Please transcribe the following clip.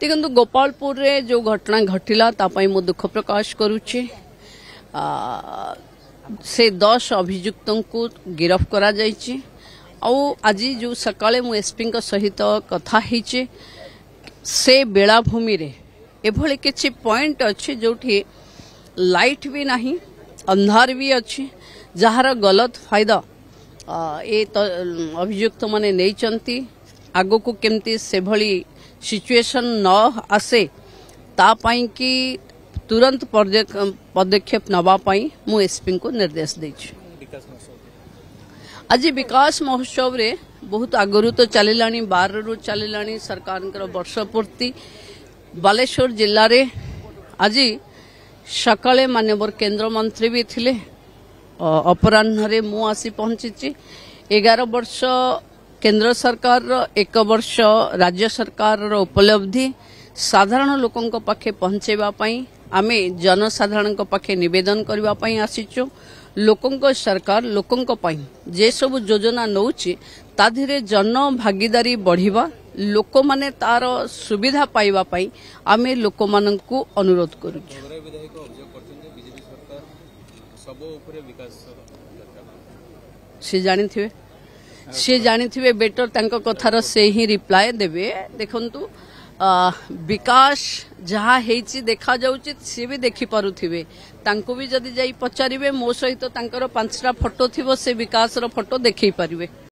देखो गोपालपुर रे जो घटना घटिला तापाई मु दुख प्रकाश करुचे से 10 अभियुक्तों को गिरफ करा जायछि। आज जो सकाळे मु एसपी सहित कथा हिचे से बेलाभूमि रे एभली किछि पॉइंट अछि जोठी लाइट भी नहीं अंधार भी अच्छी जार गलत फायदा ये तो अभियुक्त माने नहीं आगो को केमती से भली सिचुएशन न आसे तापाई कि तुरंत पदक्षेप नवा पाई मु एसपी को निर्देश देछि। आज विकास महोत्सव रे बहुत आगरू तो चलिलानी 12 रु चलिलानी सरकार वर्ष पूर्ति बालेश्वर जिल्ला रे आज सकाळे माननीय केंद्र मंत्री भी थिले अपराह्न रे मु आसी पहुंची 11 वर्ष केंद्र सरकार 1 वर्ष राज्य सरकार उपलब्धि साधारण लोकों पाखे पहुंचेबा पई आमे जनसाधारण पाखे निवेदन करबा पई आसीचो। लोकों सरकार लोकों पई जे सब योजना नौची ता धीरे जन भागीदारी बढ़िबा लोक माने तार सुविधा पाइबा पई आमे लोक मानन को अनुरोध करू। सी जानी बेटर तांको कथार से ही रिप्लाय देबे। देखंतु विकास जहा हेची देखा जाउची सी भी देखि पारुथिबे तांको भी जदी जाई पचारिबे मो सहित तांकर 5टा फोटो थिबो से विकास रो फोटो देखि पारिबे।